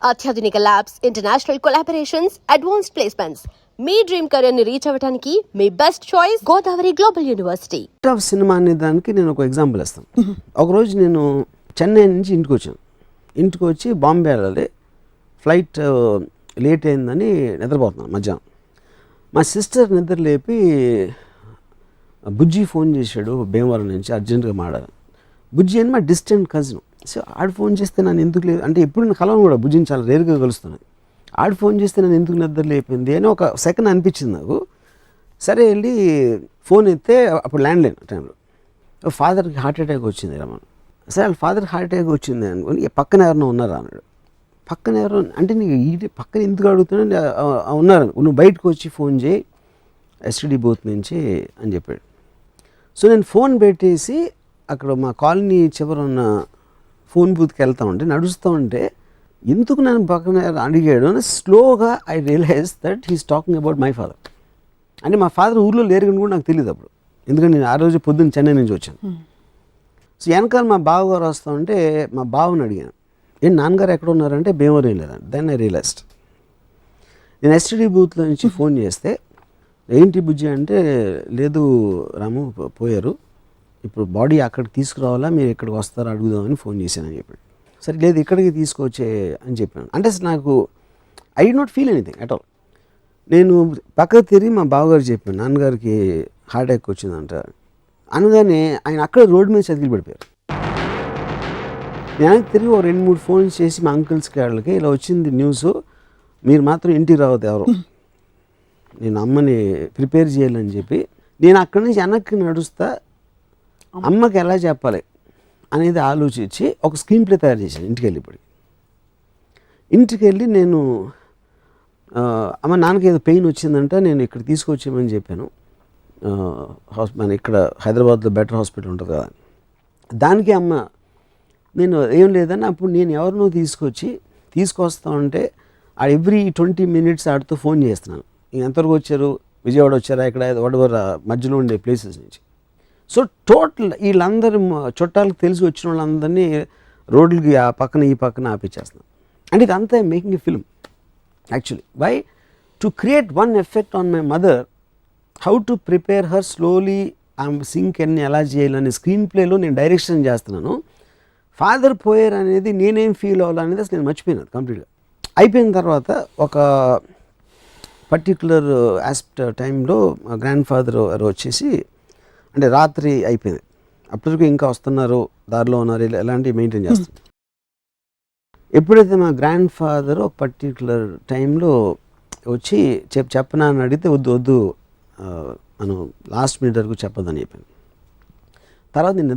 అత్యాధునిక labs, international collaborations, advanced placements. మీ dream career ని రీచ్ అవ్వడానికి మీ best choice Godavari global university. సినిమా అనే దానికి నేను ఒక ఎగ్జాంపుల్ ఇస్తాను. ఒకరోజు నేను చెన్నై నుంచి ఇంటికి వచ్చాను. ఇంటికి వచ్చి బాంబే వెళ్ళాలి, ఫ్లైట్ లేట్ అయిందని నిద్రపోతున్నాను మధ్యాహ్నం. మా సిస్టర్ నిద్ర లేపి బుజ్జి ఫోన్ చేశాడు భీమవరం నుంచి, అర్జెంటుగా మాట్లాడాలి. బుజ్జి అని మా డిస్టెంట్ కజిన్. సో ఆడు ఫోన్ చేస్తే నన్ను ఎందుకు లేదు అంటే ఎప్పుడు నేను కలవను కూడా, బుజ్జిని చాలా రేరుగా కలుస్తున్నాను. ఆడు ఫోన్ చేస్తే నన్ను ఎందుకు నిద్ర లేపింది అని ఒక సెకండ్ అనిపించింది నాకు. సరే వెళ్ళి ఫోన్ ఎత్తే అప్పుడు ల్యాండ్లైన్ టైంలో ఫాదర్కి హార్ట్ అటాక్ వచ్చింది రమణ. సరే వాళ్ళ ఫాదర్కి హార్ట్ అటాక్ వచ్చింది అనుకుని పక్కన ఎవరైనా ఉన్నారా అన్నాడు. పక్కన ఎవరు అంటే నీకు ఈ పక్కన ఎందుకు అడుగుతున్నా, ఉన్నారు, నువ్వు బయటకు వచ్చి ఫోన్ చేయి ఎస్టీడీ బూత్ నుంచి అని చెప్పాడు. సో నేను ఫోన్ పెట్టేసి అక్కడ మా కాలనీ చివరున్న ఫోన్ బూత్కి వెళ్తా ఉంటే, నడుస్తూ ఉంటే ఎందుకు నన్ను పక్కన అడిగాడు అని స్లోగా I realise that he's talking about my father. అంటే మా ఫాదర్ ఊర్లో లేరు కూడా నాకు తెలియదు అప్పుడు, ఎందుకంటే నేను ఆ రోజు పొద్దున్న చెన్నై నుంచి వచ్చాను. సో వెనకాల మా బావగారు వస్తూ ఉంటే మా బావని అడిగాను, ఏంటి నాన్నగారు ఎక్కడ ఉన్నారంటే భీమవరం లేదండి. Then I realised. నేను ఎస్టీడీ బూత్లో నుంచి ఫోన్ చేస్తే ఏంటి బుజ్జి అంటే, లేదు రాము పోయారు, ఇప్పుడు బాడీ అక్కడికి తీసుకురావాలా, మీరు ఇక్కడికి వస్తారా అడుగుదామని ఫోన్ చేశానని చెప్పాడు. సరే లేదు ఇక్కడికి తీసుకొచ్చే అని చెప్పాను. అంటే నాకు I did not feel anything at all. నేను పక్కకు తిరిగి మా బావగారు చెప్పాను, నాన్నగారికి హార్ట్ అటాక్ వచ్చిందంట అనగానే ఆయన అక్కడ రోడ్డు మీద చదివి పడిపోయారు. నేను తిరిగి ఒక 2-3 ఫోన్స్ చేసి మా అంకుల్స్కి వాళ్ళకి ఇలా వచ్చింది న్యూస్, మీరు మాత్రం ఇంటికి రావద్దు ఎవరు, నేను అమ్మని ప్రిపేర్ చేయాలని చెప్పి నేను అక్కడి నుంచి వెనక్కి నడుస్తా అమ్మకి ఎలా చెప్పాలి అనేది ఆలోచించి ఒక స్క్రీన్ ప్లే తయారు చేశాను. ఇంటికి వెళ్ళి నేను అమ్మ నాన్నకి ఏదో పెయిన్ వచ్చిందంట, నేను ఇక్కడ తీసుకొచ్చామని చెప్పాను. మన ఇక్కడ హైదరాబాద్లో బెటర్ హాస్పిటల్ ఉంటుంది కదా, దానికి అమ్మ నేను ఏం లేదని అప్పుడు నేను ఎవరినో తీసుకొస్తా ఉంటే ఎవ్రీ 20 minutes ఆడితో ఫోన్ చేస్తున్నాను, ఎంతవరకు వచ్చారు, విజయవాడ వచ్చారా, ఇక్కడ వడవర మధ్యలో ఉండే ప్లేసెస్ నుంచి. సో టోటల్ వీళ్ళందరూ చుట్టాలకు తెలిసి వచ్చిన వాళ్ళందరినీ రోడ్లకి ఆ పక్కన ఈ పక్కన ఆపించేస్తున్నాను. అండ్ ఇదంతా making a film actually. Why to create one effect on my mother, how to prepare her slowly, ఆమె సింక్ అన్ని ఎలా చేయాలని స్క్రీన్ ప్లేలో నేను డైరెక్షన్ చేస్తున్నాను. ఫాదర్ పోయారు అనేది నేనేం ఫీల్ అవ్వాలనేది అసలు నేను మర్చిపోయినాను కంప్లీట్గా. అయిపోయిన తర్వాత ఒక పర్టికులర్ టైంలో మా గ్రాండ్ ఫాదర్ వచ్చేసి, అంటే రాత్రి అయిపోయింది, అప్పటికి ఇంకా వస్తున్నారు, దారిలో ఉన్నారు, ఎలాంటివి మెయింటైన్ చేస్తారు. ఎప్పుడైతే మా గ్రాండ్ ఫాదర్ ఒక పర్టికులర్ టైంలో వచ్చి చెప్పనా అని అడిగితే వద్దు మనం లాస్ట్ మినిట్ వరకు చెప్పదని చెప్పాను. తర్వాత నేను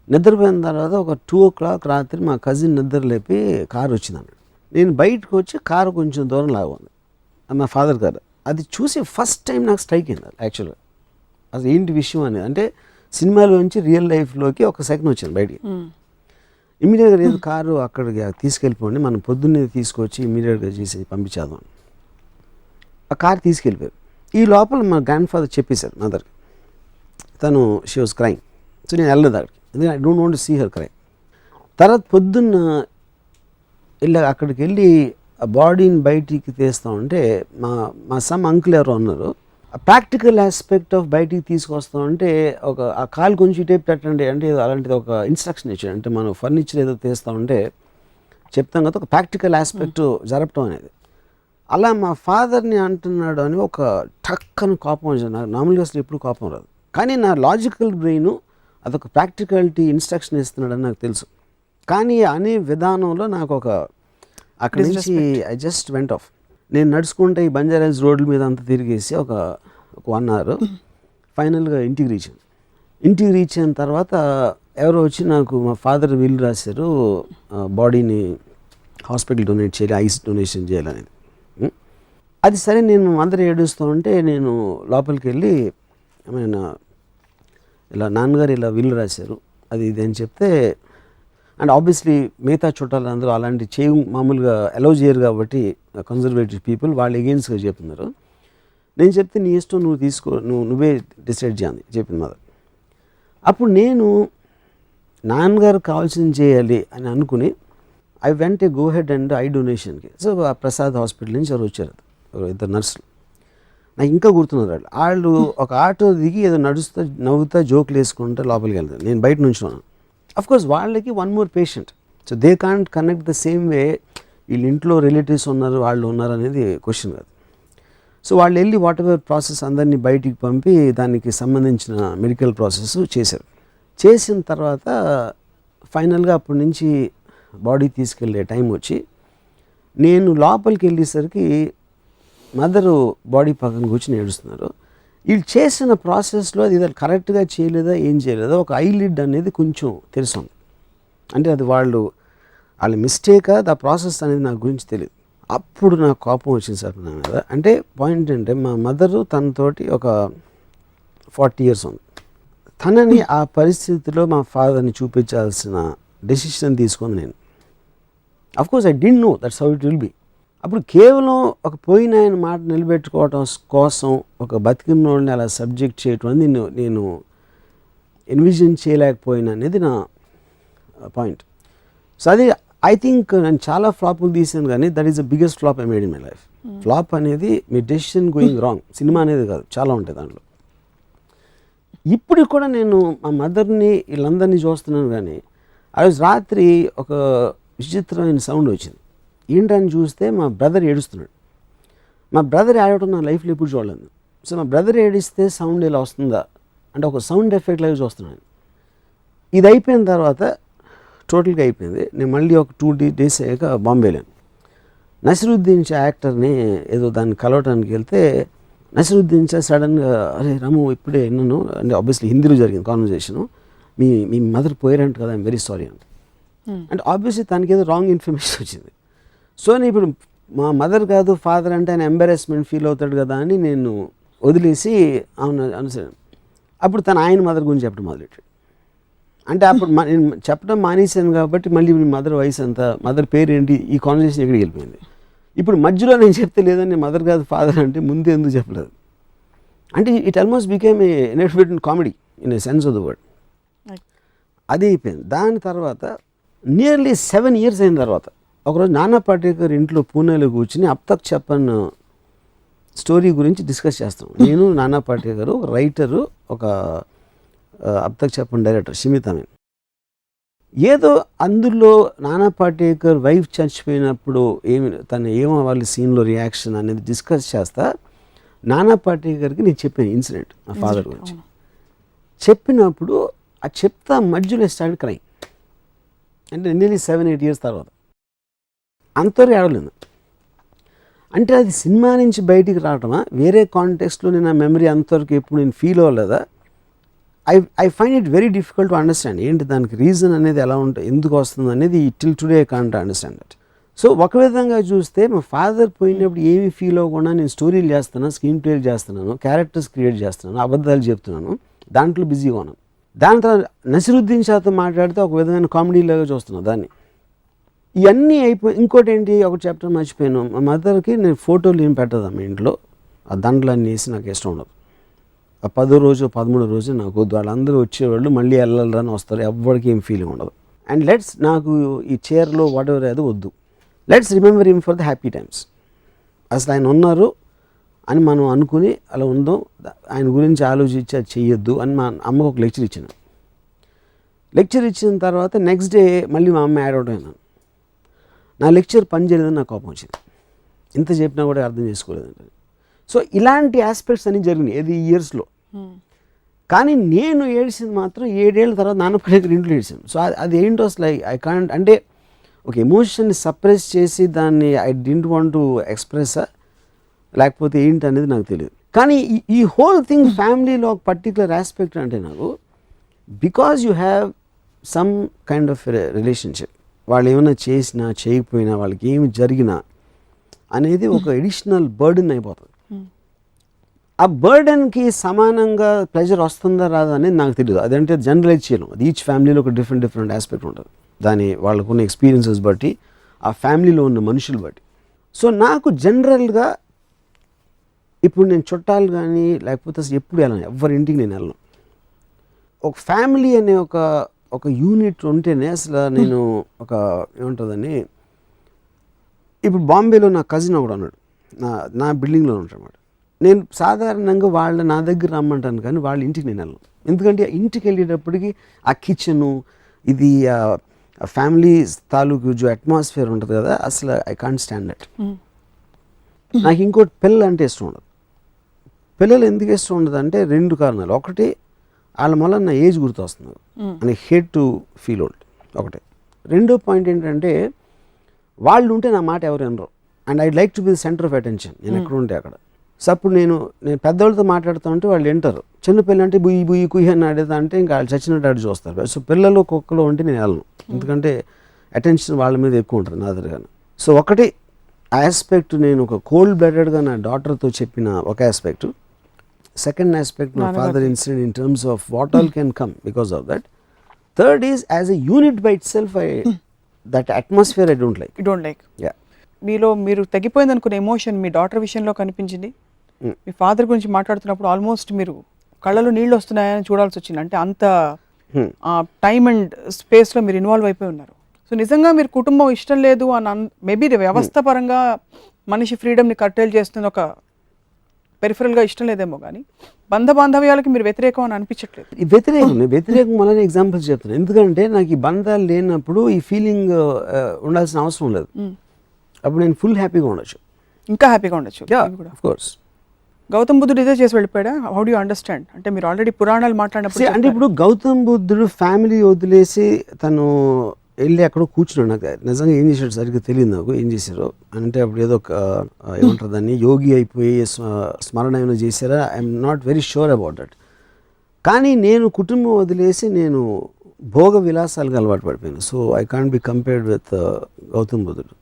నిద్రపోయిన తర్వాత ఒక 2 o'clock రాత్రి మా కజిన్ నిద్ర లేపి కారు వచ్చింది అన్నాడు. నేను బయటకు వచ్చి కారు కొంచెం దూరం లాగుంది, మా ఫాదర్ కారు. అది చూసి ఫస్ట్ టైం నాకు స్ట్రైక్ అయింది యాక్చువల్గా, అసలు ఏంటి విషయం అనేది. అంటే సినిమాలోంచి రియల్ లైఫ్లోకి ఒక సెకండ్ వచ్చింది బయటికి. ఇమీడియట్గా లేదు కారు అక్కడికి తీసుకెళ్ళిపోండి, మనం పొద్దున్నే తీసుకొచ్చి ఇమీడియట్గా చేసి పంపించేద్దాం. ఆ కారు తీసుకెళ్ళిపోయారు. ఈ లోపల మా గ్రాండ్ ఫాదర్ చెప్పేశారు మదర్కి, తను షీ వాజ్ క్రైమ్. సో నేను వెళ్ళలేదు అక్కడికి, ఎందుకంటే I don't want to see her cry. తర్వాత పొద్దున్న అక్కడికి వెళ్ళి ఆ బాడీని బయటికి తీస్తూ ఉంటే మా సమ్ అంకుల్ ఎవరో ఉన్నారు, ఆ ప్రాక్టికల్ ఆస్పెక్ట్ ఆఫ్ బయటికి తీసుకొస్తా ఉంటే ఆ కాలు కొంచెం టేప్ పెట్టండి అంటే అలాంటిది ఒక ఇన్స్ట్రక్షన్ ఇచ్చాడు. అంటే మనం ఫర్నిచర్ ఏదో తీస్తూ ఉంటే చెప్తాం కదా, ఒక ప్రాక్టికల్ ఆస్పెక్ట్ జరపటం అనేది. అలా మా ఫాదర్ని అంటున్నాడు అని ఒక టక్కని కోపం వచ్చింది. నాకు నార్మల్గా అసలు ఎప్పుడు కోపం రాదు, కానీ నా లాజికల్ బ్రెయిన్ అదొక ప్రాక్టికాలిటీ ఇన్స్ట్రక్షన్ ఇస్తున్నాడని నాకు తెలుసు. కానీ అనే విధానంలో నాకు అక్కడి నుంచి ఐ జస్ట్ వెంట్ ఆఫ్. నేను నడుచుకుంటే ఈ బంజారాస్ రోడ్ల మీద అంతా తిరిగేసి ఒక 1 hour ఫైనల్గా ఇంటికి రీచ్ అయిన తర్వాత ఎవరో వచ్చి నాకు మా ఫాదర్ వీలు రాశారు, బాడీని హాస్పిటల్ డొనేట్ చేయాలి, ఐస్ డొనేషన్ చేయాలనేది. అది సరే నేను మా మదర్ ఏడుస్తూ ఉంటే నేను లోపలికి వెళ్ళి ఇలా నాన్నగారు ఇలా వీలు రాశారు అది ఇది అని చెప్తే, అండ్ ఆబ్వియస్లీ మిగతా చుట్టాలు అందరూ అలాంటి మామూలుగా అలౌ చేయరు కాబట్టి కన్జర్వేటివ్ పీపుల్ వాళ్ళు ఎగెయిన్స్ట్గా చెప్తున్నారు. నేను చెప్తే నీ ఇష్టం, నువ్వు తీసుకో, నువ్వే డిసైడ్ చేయాలి చెప్పింది మదర్. అప్పుడు నేను నాన్నగారు కావాల్సింది చేయాలి అని అనుకుని I went a go head and I డొనేషన్కి. సో ప్రసాద్ హాస్పిటల్ నుంచి ఎవరు వచ్చారు, ఇద్దరు నర్సులు, నాకు ఇంకా గుర్తున్నారు. వాళ్ళు ఒక ఆటో దిగి ఏదో నడుస్తూ నవ్వుతా జోకులు వేసుకుంటూ లోపలికి వెళ్తారు. నేను బయట నుంచి ఉన్నాను. అఫ్కోర్స్ వాళ్ళకి one more patient, so they can't connect the same way. వీళ్ళ ఇంట్లో రిలేటివ్స్ ఉన్నారు, వాళ్ళు ఉన్నారు అనేది క్వశ్చన్ కాదు. సో వాళ్ళు వెళ్ళి వాట్ ఎవర్ ప్రాసెస్ అందరినీ బయటికి పంపి దానికి సంబంధించిన మెడికల్ ప్రాసెస్ చేశారు. చేసిన తర్వాత ఫైనల్గా అప్పటి నుంచి బాడీ తీసుకెళ్ళే టైం వచ్చి నేను లోపలికి వెళ్ళేసరికి మదరు బాడీ పక్కన కూర్చొని ఏడుస్తున్నారు. వీళ్ళు చేసిన ప్రాసెస్లో అది కరెక్ట్గా చేయలేదా ఏం చేయలేదా, ఒక ఐలిడ్ అనేది కొంచెం తెలుసు. అంటే అది వాళ్ళ మిస్టేకా దా ప్రాసెస్ అనేది నాకు గురించి తెలియదు. అప్పుడు నాకు కోపం వచ్చింది సార్ నా మీద. అంటే పాయింట్ అంటే మా మదరు తనతోటి ఒక 40 years ఉంది. తనని ఆ పరిస్థితిలో మా ఫాదర్ని చూపించాల్సిన డెసిషన్ తీసుకుంది నేను. Of course I didn't know that's how it will be. అప్పుడు కేవలం ఒక పోయిన ఆయన మాట నిలబెట్టుకోవటం కోసం ఒక బతికినోడిని అలా సబ్జెక్ట్ చేయటం అనేది నేను ఎన్విజన్ చేయలేకపోయినా అనేది నా పాయింట్. సో అది ఐ థింక్ నేను చాలా ఫ్లాపులు తీసాను, కానీ that is the biggest flop I made in my life. Flop అనేది మీ డెసిషన్ గోయింగ్ రాంగ్, సినిమా అనేది కాదు, చాలా ఉంటాయి దాంట్లో. ఇప్పుడు కూడా నేను మా మదర్ని వీళ్ళందరినీ చూస్తున్నాను, కానీ ఆ రోజు రాత్రి ఒక విచిత్రమైన సౌండ్ వచ్చింది. ఏంటని చూస్తే మా బ్రదర్ ఏడుస్తున్నాడు. మా బ్రదర్ ఏడవటం నా లైఫ్లో ఎప్పుడు చూడలేదు. సో మా బ్రదర్ ఏడిస్తే సౌండ్ ఇలా వస్తుందా అంటే ఒక సౌండ్ ఎఫెక్ట్ లాగా చూస్తున్నాను. ఇది అయిపోయిన తర్వాత టోటల్గా అయిపోయింది. నేను మళ్ళీ ఒక 2 days అయ్యాక బాంబే వెళ్ళాను. నసిరుద్దీన్ షా యాక్టర్ని ఏదో దాన్ని కలవటానికి వెళ్తే నసిరుద్దీన్ షా సడన్గా అరే రాము ఇప్పుడే విన్నాను అంటే ఆబ్వియస్లీ హిందీలో జరిగింది కాన్వర్జేషను, మీ మదర్ పోయారంట కదా, ఐఎమ్ వెరీ సారీ అంటే. అంటే ఆబ్వియస్లీ తనకి ఏదో రాంగ్ ఇన్ఫర్మేషన్ వచ్చింది. సో నేను ఇప్పుడు మా మదర్ కాదు ఫాదర్ అంటే ఆయన ఎంబారెస్మెంట్ ఫీల్ అవుతాడు కదా అని నేను వదిలేసి అవును అనుసరి. అప్పుడు తను ఆయన మదర్ గురించి చెప్పడం మొదలెట్టాడు. అంటే అప్పుడు నేను చెప్పడం మానేశాను కాబట్టి మళ్ళీ మీ మదర్ వయసు ఎంత, మదర్ పేరు ఏంటి, ఈ కాన్వర్జేషన్ ఎక్కడికి వెళ్ళిపోయింది. ఇప్పుడు మధ్యలో నేను చెప్తే లేదని మదర్ కాదు ఫాదర్ అంటే ముందు ఎందుకు చెప్పలేదు. అంటే it almost became a net comedy in a sense of the word. అది అయిపోయింది. దాని తర్వాత నియర్లీ 7 years అయిన తర్వాత ఒకరోజు నానా పాటేకర్ ఇంట్లో పూణేలో కూర్చుని అబ్ తక్ చెప్పన్ స్టోరీ గురించి డిస్కస్ చేస్తాం. నేను నానా పాటేకర్, ఒక రైటరు, ఒక అబ్ తక్ చెప్పన్ డైరెక్టర్ షిమిత్ అమీన్. ఏదో అందులో నానా పాటేకర్ వైఫ్ చచ్చిపోయినప్పుడు ఏమవ్వాలి సీన్లో రియాక్షన్ అనేది డిస్కస్ చేస్తా నానా పాటేకర్కి నేను చెప్పాను ఇన్సిడెంట్ నా ఫాదర్ గురించి. చెప్పినప్పుడు ఆ చెప్తా మధ్యలో స్టార్ట్ క్రై. అంటే నియర్లీ 7-8 years తర్వాత అంతవరకు ఏడవలేదు. అంటే అది సినిమా నుంచి బయటికి రావటమా, వేరే కాంటెక్స్ట్లో నేను ఆ మెమరీ అంతవరకు ఎప్పుడు నేను ఫీల్ అవ్వలేదా, I find it very difficult to understand. ఏంటి దానికి రీజన్ అనేది ఎలా ఉంటుంది, ఎందుకు వస్తుంది అనేది till today I can't understand that. So ఒక విధంగా చూస్తే మా ఫాదర్ పోయినప్పుడు ఏమీ ఫీల్ అవ్వకుండా నేను స్టోరీలు చేస్తున్నాను, స్క్రీన్ ప్లేలు చేస్తున్నాను, క్యారెక్టర్స్ క్రియేట్ చేస్తున్నాను, అబద్ధాలు చెప్తున్నాను, దాంట్లో బిజీగా ఉన్నాను. దాని తర్వాత నసిరుద్దీన్ షాతో మాట్లాడితే ఒక విధమైన కామెడీలాగా చూస్తున్నాను దాన్ని. ఇవన్నీ అయిపోయి ఇంకోటి ఏంటి, ఒక చాప్టర్ మర్చిపోయాను. మా మదర్కి నేను ఫోటోలు ఏం పెట్టదు మా ఇంట్లో, ఆ దండలు అన్నీ వేసి నాకు ఇష్టం ఉండదు. ఆ 10వ రోజు 13వ రోజు నాకు వద్దు, వాళ్ళందరూ వచ్చేవాళ్ళు మళ్ళీ వెళ్ళాలని వస్తారు, ఎవరికి ఏం ఫీలింగ్ ఉండదు. అండ్ నాకు ఈ చైర్లో వాట్ ఎవర్ అది వద్దు, let's remember him for the happy times. అసలు ఆయన ఉన్నారు అని మనం అనుకుని అలా ఉందాం, ఆయన గురించి ఆలోచించి అది చెయ్యొద్దు అని మా అమ్మకు ఒక లెక్చర్ ఇచ్చాను. లెక్చర్ ఇచ్చిన తర్వాత నెక్స్ట్ డే మళ్ళీ మా అమ్మ యాడ్ అవుట్ అయినాను. నా లెక్చర్ పని చేయలేదని నాకు కోపం వచ్చింది, ఇంత చెప్పినా కూడా అర్థం చేసుకోలేదండి. సో ఇలాంటి ఆస్పెక్ట్స్ అన్నీ జరిగినాయి ఏది ఈ ఇయర్స్లో. కానీ నేను ఏడ్చింది మాత్రం 7 ఏళ్ళ తర్వాత నాన్న పాటేకర్ ఇంట్లో ఏడ్చాను. సో అది ఏంటో అసలు ఐ కాంట్, అంటే ఒక ఎమోషన్ని సప్రెస్ చేసి దాన్ని I didn't want to express లేకపోతే ఏంటి అనేది నాకు తెలియదు. కానీ ఈ హోల్ థింగ్ ఫ్యామిలీలో ఒక పర్టికులర్ ఆస్పెక్ట్ అంటే నాకు because you have some kind of relationship, వాళ్ళు ఏమైనా చేసినా చేయకపోయినా వాళ్ళకి ఏమి జరిగినా అనేది ఒక ఎడిషనల్ బర్డెన్ అయిపోతుంది. ఆ బర్డెన్కి సమానంగా ప్రెజర్ వస్తుందా రాదా అనేది నాకు తెలియదు. అదంటే జనరలైజ్ చేయలేం, అది ఈచ్ ఫ్యామిలీలో ఒక డిఫరెంట్ ఆస్పెక్ట్ ఉంటుంది, దాని వాళ్ళకున్న ఎక్స్పీరియన్సెస్ బట్టి, ఆ ఫ్యామిలీలో ఉన్న మనుషులు బట్టి. సో నాకు జనరల్గా ఇప్పుడు నేను చుట్టాలు కానీ లేకపోతే అసలు ఎప్పుడు వెళ్ళను, ఎవరి ఇంటికి నేను వెళ్ళను. ఒక ఫ్యామిలీ అనే ఒక యూనిట్ ఉంటేనే అసలు నేను ఒక ఏముంటుందని ఇప్పుడు బాంబేలో నా కజిన్ ఒకడు ఉన్నాడు, నా బిల్డింగ్లో ఉంటాడు. నేను సాధారణంగా నా దగ్గర రమ్మంటాను కానీ వాళ్ళ ఇంటికి నేను వెళ్ళను. ఎందుకంటే ఇంటికి వెళ్ళేటప్పటికి ఆ కిచెను ఇది ఫ్యామిలీ తాలూకు జో అట్మాస్ఫియర్ ఉంటుంది కదా, అసలు ఐ కాంట్ స్టాండ్ దట్. నాకు ఇంకోటి పిల్లలు అంటే ఇష్టం ఉండదు. పిల్లలు ఎందుకు ఇష్టం ఉండదు అంటే 2 కారణాలు. ఒకటి, వాళ్ళ వల్ల నా ఏజ్ గుర్తొస్తుంది and I hate to feel old ఒకటి. రెండో పాయింట్ ఏంటంటే వాళ్ళు ఉంటే నా మాట ఎవరు వినరు and I'd like to be the centre of attention. నేను ఎక్కడ ఉంటే అక్కడ. సో అప్పుడు నేను పెద్దవాళ్ళతో మాట్లాడుతూ ఉంటే వాళ్ళు వింటారు. చిన్నపిల్లలు అంటే బుయ్యి బుయ్యి కుయ్యి అని ఆడేదా అంటే ఇంకా వాళ్ళు చచ్చినట్టు ఆడి చూస్తారు. సో పిల్లలు కుక్కలు ఉంటే నేను వెళ్ళను, ఎందుకంటే అటెన్షన్ వాళ్ళ మీద ఎక్కువ ఉంటుంది నా దగ్గరగానే. సో ఒకటి ఆస్పెక్ట్, నేను ఒక కోల్డ్ బ్లడెడ్గా నా డాటర్తో చెప్పిన ఒక aspect. Second aspect, my father incident in terms of what all can come because of that. Third is as a unit by it self, that atmosphere I don't like. Yeah. మీలో మీరు తగ్గిపోయింది అనుకునే emotion మీ daughter విషయంలో కనిపించింది. మీ father గురించి మాట్లాడుతున్నప్పుడు almost మీరు కళ్ళలో నీళ్ళు వస్తున్నాయని చూడాల్సి వచ్చింది. అంటే అంత టైమ్ అండ్ స్పేస్లో మీరు ఇన్వాల్వ్ అయిపోయి ఉన్నారు. సో నిజంగా మీరు కుటుంబం ఇష్టం లేదు అని మేబీ వ్యవస్థ పరంగా మనిషి ఫ్రీడమ్ని కట్టేలు చేస్తున్న ఒక పెరిఫరల్గా ఇష్టం లేదేమో, కానీ బాంధవ్యాలకి మీరు వ్యతిరేకం అని అనిపించట్లేదు. ఈ వ్యతిరేకం వల్ల ఎగ్జాంపుల్స్ చెప్తాను. ఎందుకంటే నాకు ఈ బంధాలు లేనప్పుడు ఈ ఫీలింగ్ ఉండాల్సిన అవసరం లేదు. అప్పుడు నేను ఫుల్ హ్యాపీగా ఉండొచ్చు, ఇంకా హ్యాపీగా ఉండొచ్చు. Of course. గౌతమ్ బుద్ధుడు ఇదే చేసి వెళ్ళిపోయాడా? How do you understand? అంటే మీరు ఆల్రెడీ పురాణాలు మాట్లాడినప్పుడు అంటే ఇప్పుడు గౌతమ్ బుద్ధుడు ఫ్యామిలీ వదిలేసి తను వెళ్ళి అక్కడ కూర్చున్నాడు. నాకు నిజంగా ఏం చేశాడు సరిగ్గా తెలియదు నాకు, ఏం చేశారో. అంటే అప్పుడు ఏదో ఏమంటారు దాన్ని, యోగి అయిపోయి స్మరణ ఏమైనా చేశారా, I'm not very sure about that. కానీ నేను కుటుంబం వదిలేసి నేను భోగ విలాసాలకు అలవాటు పడిపోయాను. So I can't be compared with Gautam బుద్ధుడు.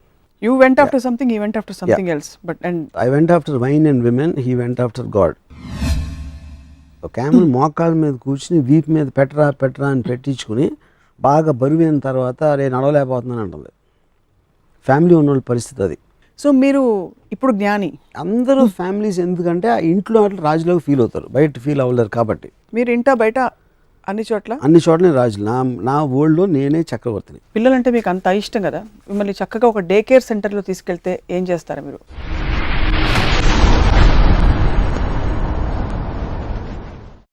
You went after something, he went after something else. But I went after wine and women, he went after God. ఒక ఆమె మోకాళ్ళ మీద కూర్చుని వీపు మీద పెట్టరా అని పెట్టించుకుని బాగా బరువైన తర్వాత అరే నడవలేకపోతున్నాను అంటుంది. ఫ్యామిలీ ఉన్నోళ్ళ పరిస్థితి అది. సో మీరు ఇప్పుడు జ్ఞాని. అందరూ ఫ్యామిలీస్ ఎందుకంటే ఆ ఇంట్లో అట్లా రాజులాగా ఫీల్ అవుతారు, బయట ఫీల్ అవ్వలేరు. కాబట్టి మీరు ఇంట బయట అన్ని చోట్ల రాజులు. నా వరల్డ్లో నేనే చక్రవర్తిని. పిల్లలంటే మీకు అంత ఇష్టం కదా, మిమ్మల్ని చక్కగా ఒక డే కేర్ సెంటర్లో తీసుకెళ్తే ఏం చేస్తారా మీరు?